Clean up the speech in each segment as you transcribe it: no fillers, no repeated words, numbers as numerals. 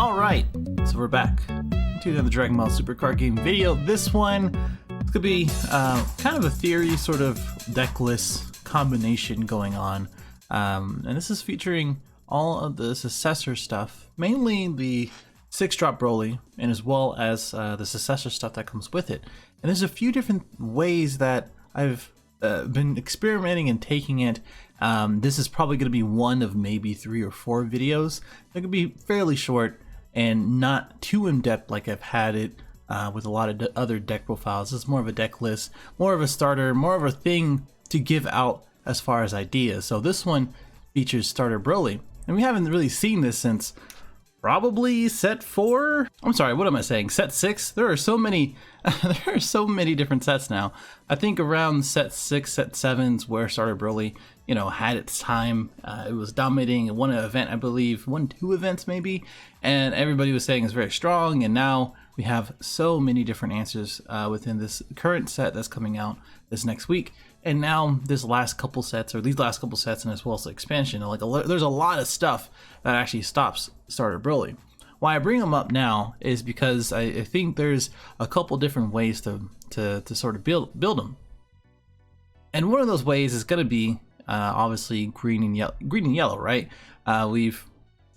Alright, so we're back to another Dragon Ball Super card game video. This one could be kind of a theory, sort of deckless combination going on. And this is featuring all of the Successor stuff, mainly the 6-drop Broly, and as well as the Successor stuff that comes with it. And there's a few different ways that I've been experimenting and taking it. This is probably going to be one of maybe 3 or 4 videos. They're going to be fairly short and not too in-depth like I've had it with a lot of other deck profiles. It's more of a deck list, more of a starter, more of a thing to give out as far as ideas. So this one features Starter Broly, and we haven't really seen this since probably set 4. I'm sorry, what am I saying? Set 6? There are so many there are so many different sets now. I think around set 6, set 7's where Starter Broly, you know, had its time. It was dominating. It won an event, I believe, won 2 events maybe, and everybody was saying it's very strong. And now we have so many different answers within this current set that's coming out this next week. And now this last couple sets, or these last couple sets, and as well as the expansion, like there's a lot of stuff that actually stops Starter Broly. Why I bring them up now is because I think there's a couple different ways to sort of build them. And one of those ways is going to be obviously green and yellow, right? We've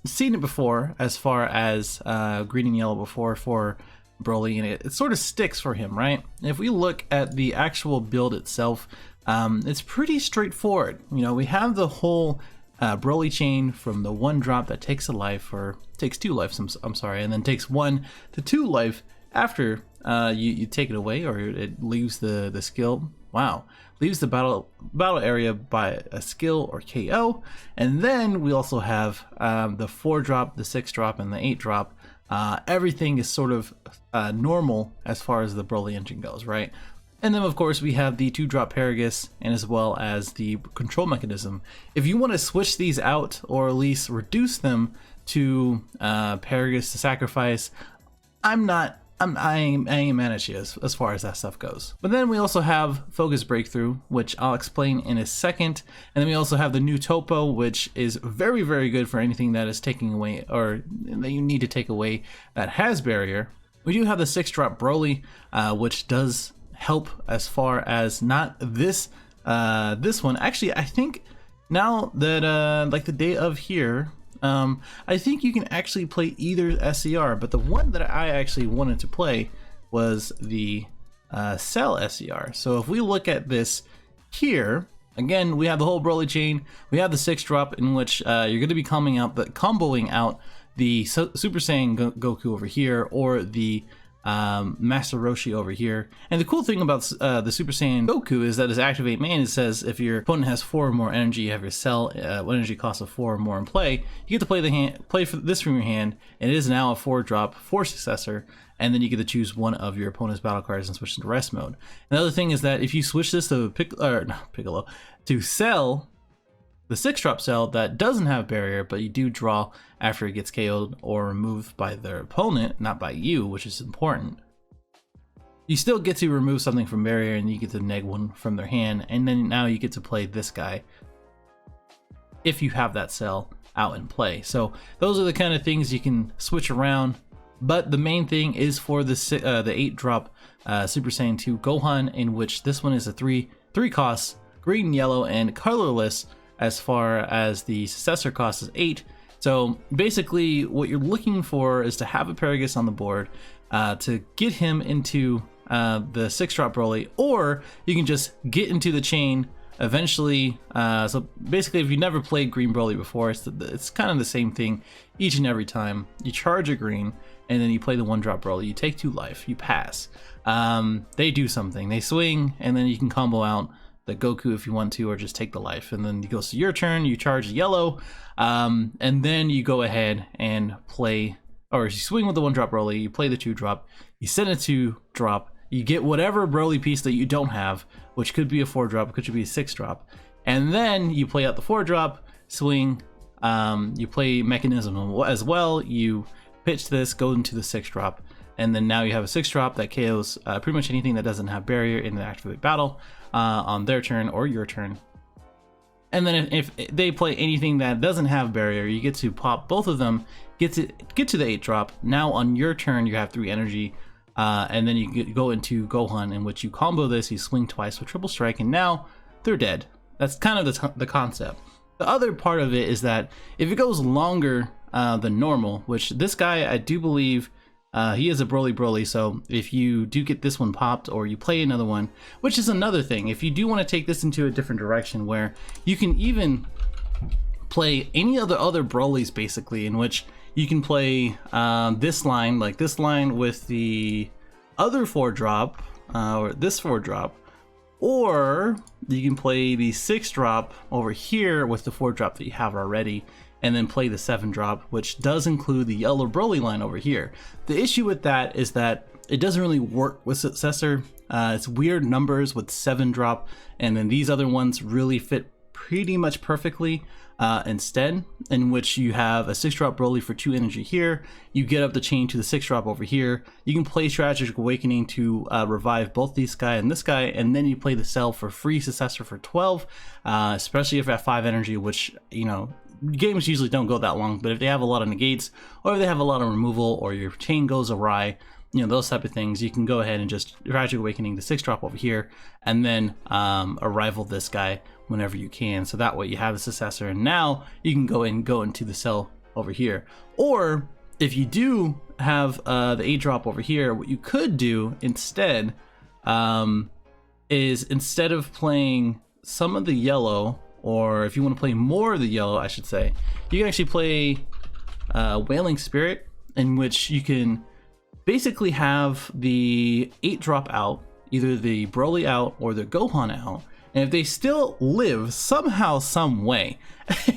seen it before as far as green and yellow before for Broly, and it sort of sticks for him, right? And if we look at the actual build itself, it's pretty straightforward. You know, we have the whole Broly chain from the 1 drop that takes a life, or takes 2 lives, I'm sorry, and then takes 1 to 2 life after you take it away, or it leaves the skill. Wow, leaves the battle area by a skill or KO. And then we also have the 4 drop, the 6 drop, and the 8 drop. Everything is sort of normal as far as the Broly engine goes, right? And then of course we have the 2-drop Paragus, and as well as the control mechanism. If you want to switch these out, or at least reduce them to Paragus to sacrifice, I ain't mad at you as far as that stuff goes. But then we also have Focus Breakthrough, which I'll explain in a second. And then we also have the new Topo, which is very, very good for anything that is taking away, or that you need to take away, that has barrier. We do have the 6-drop Broly, which does help as far as not this one. Actually, I think now that like the day of here, I think you can actually play either SCR, but the one that I actually wanted to play was the Cell SCR. So if we look at this here, again, we have the whole Broly chain. We have the 6-drop, in which you're going to be comboing out the Super Saiyan Goku over here, or the Master Roshi over here. And the cool thing about the Super Saiyan Goku is that his activate main, it says if your opponent has 4 or more energy, you have your cell energy cost of 4 or more in play, you get to play this from your hand, and it is now a 4-drop for Successor, and then you get to choose one of your opponent's battle cards and switch into rest mode. Another thing is that if you switch this to Piccolo to Cell, the 6-drop Cell that doesn't have barrier, but you do draw after it gets KO'd or removed by their opponent, not by you, which is important. You still get to remove something from barrier, and you get to neg 1 from their hand, and then now you get to play this guy if you have that Cell out in play. So those are the kind of things you can switch around, but the main thing is for the 8-drop Super Saiyan 2 Gohan, in which this one is a 3 cost, green, yellow, and colorless, as far as the Successor cost is 8. So basically what you're looking for is to have a Paragus on the board to get him into the 6-drop Broly, or you can just get into the chain eventually. So basically, if you've never played green Broly before, it's kind of the same thing each and every time. You charge a green, and then you play the 1-drop Broly. You take 2 life, you pass. They do something, they swing, and then you can combo out the Goku if you want to, or just take the life. And then it goes to your turn, you charge yellow, and then you go ahead and play, or you swing with the 1-drop Broly, you play the 2-drop, you send it to drop, you get whatever Broly piece that you don't have, which could be a 4-drop, could be a 6-drop, and then you play out the 4-drop, swing, you play Mechanism as well, you pitch this, go into the 6-drop, and then now you have a 6-drop that KOs pretty much anything that doesn't have barrier in the activate battle on their turn or your turn. And then if they play anything that doesn't have barrier, you get to pop both of them, get to the 8 drop. Now on your turn, you have 3 energy, and then you go into Gohan, in which you combo this, you swing twice with triple strike, and now they're dead. That's kind of the concept. The other part of it is that if it goes longer than normal, which this guy, I do believe, he is a Broly, so if you do get this one popped or you play another one, which is another thing, if you do want to take this into a different direction where you can even play any other Brolys basically, in which you can play this line, like this line with the other 4 drop, or this 4 drop, or you can play the 6 drop over here with the 4 drop that you have already, and then play the 7 drop, which does include the yellow Broly line over here. The issue with that is that it doesn't really work with Successor. It's weird numbers with 7 drop, and then these other ones really fit pretty much perfectly instead, in which you have a 6 drop Broly for 2 energy here, you get up the chain to the 6 drop over here, you can play Tragic Awakening to revive both these guy and this guy, and then you play the Cell for free Successor for 12, especially if at 5 energy, which, you know, games usually don't go that long, but if they have a lot of negates, or if they have a lot of removal, or your chain goes awry, you know, those type of things, you can go ahead and just Tragic Awakening the 6 drop over here, and then arrival this guy whenever you can. So that way you have the Successor, and now you can go into the Cell over here. Or if you do have the 8 drop over here, what you could do instead is, instead of playing some of the yellow, or if you want to play more of the yellow, I should say, you can actually play Wailing Spirit, in which you can basically have the 8 drop out, either the Broly out or the Gohan out, and if they still live somehow, some way,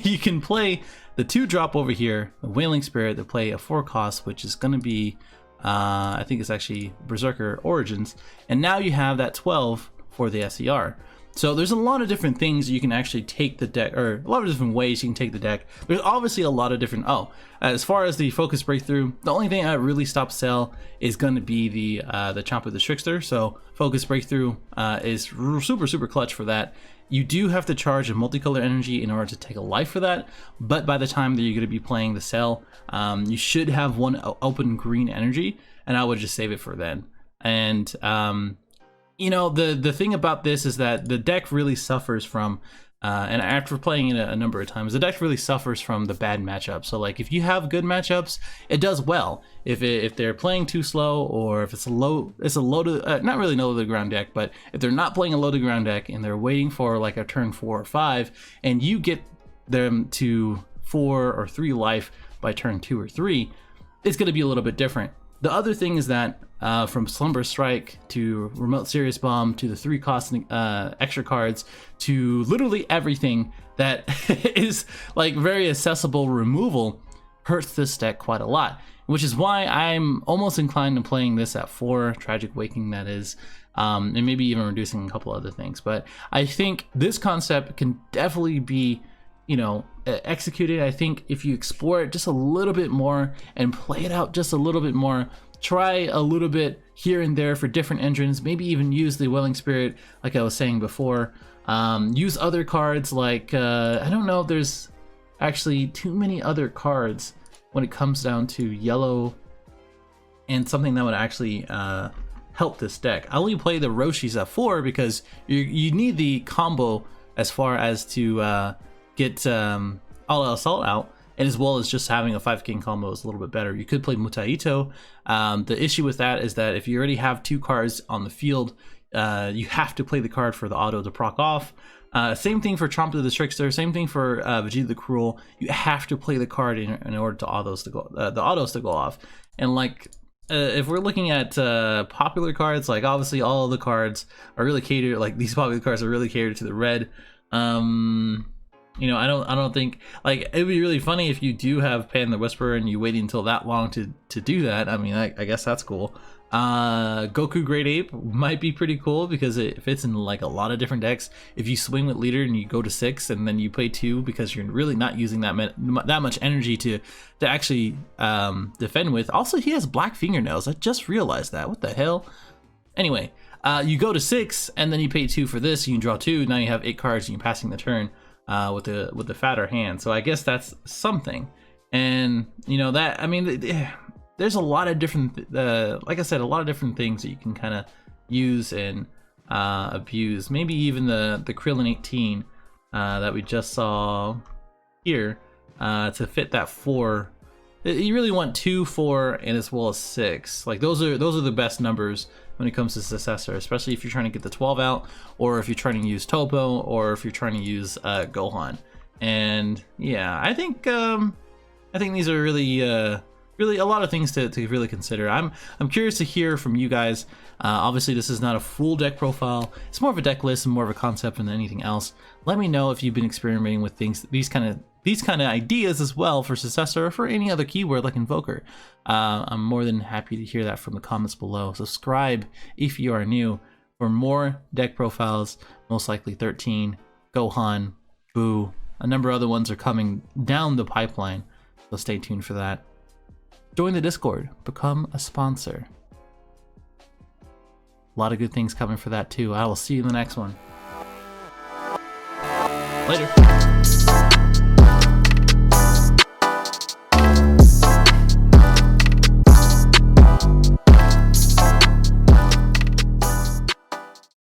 you can play the 2 drop over here, the Wailing Spirit, to play a 4 cost, which is going to be, I think it's actually Berserker Origins, and now you have that 12 for the SER. So there's a lot of different things you can actually take the deck, or a lot of different ways you can take the deck. There's obviously a lot of different, as far as the Focus Breakthrough, the only thing that really stops Cell is going to be the Champa the Trickster. So Focus Breakthrough is super clutch for that. You do have to charge a multicolor energy in order to take a life for that, but by the time that you're going to be playing the Cell, you should have 1 open green energy, and I would just save it for then. And you know, the thing about this is that the deck really suffers from, and after playing it a number of times, the deck really suffers from the bad matchups. So like, if you have good matchups, it does well. If they're playing too slow, or if it's a low to, not really low to the ground deck, but if they're not playing a low to ground deck and they're waiting for like a turn 4 or 5, and you get them to 4 or 3 life by turn 2 or 3, it's going to be a little bit different. The other thing is that from Slumber Strike to Remote Serious Bomb to the 3 cost extra cards to literally everything that is like very accessible removal hurts this deck quite a lot, which is why I'm almost inclined to playing this at 4 Tragic Awakening, that is, and maybe even reducing a couple other things. But I think this concept can definitely be, you know, executed. I think if you explore it just a little bit more and play it out just a little bit more, try a little bit here and there for different engines, maybe even use the Wailing Spirit like I was saying before, use other cards like I don't know if there's actually too many other cards when it comes down to yellow and something that would actually help this deck. I only play the Roshis at 4 because you need the combo as far as to get All Out Assault out, and as well as just having a 5 king combo is a little bit better. You could play Mutaito. The issue with that is that if you already have 2 cards on the field, you have to play the card for the auto to proc off. Same thing for Champa the Trickster, same thing for Vegeta the Cruel. You have to play the card in order to the autos to go off. And like, if we're looking at popular cards, like obviously all of the cards are really catered, like these popular cards are really catered to the red. You know, I don't think, like, it'd be really funny if you do have Pan the Whisperer and you wait until that long to do that. I mean, I guess that's cool. Goku Great Ape might be pretty cool because it fits in like a lot of different decks. If you swing with leader and you go to 6 and then you play 2 because you're really not using that much energy to actually defend with. Also, he has black fingernails. I just realized that. What the hell? Anyway, you go to 6 and then you pay 2 for this. You can draw 2. Now you have 8 cards and you're passing the turn. with the fatter hand. So I guess that's something. And you know that, I mean, there's a lot of different, like I said, a lot of different things that you can kind of use and abuse. Maybe even the Krillin 18 that we just saw here to fit that 4. You really want 2, 4, and as well as 6. Like those are the best numbers when it comes to Successor, especially if you're trying to get the 12 out, or if you're trying to use Topo, or if you're trying to use Gohan. And yeah, I think these are really a lot of things to really consider. I'm curious to hear from you guys. Obviously, this is not a full deck profile. It's more of a deck list and more of a concept than anything else. Let me know if you've been experimenting with these kind of ideas as well for Successor or for any other keyword like Invoker. I'm more than happy to hear that from the comments below. Subscribe if you are new for more deck profiles, most likely 13, Gohan, Boo. A number of other ones are coming down the pipeline, so stay tuned for that. Join the Discord, become a sponsor. A lot of good things coming for that too. I will see you in the next one. Later.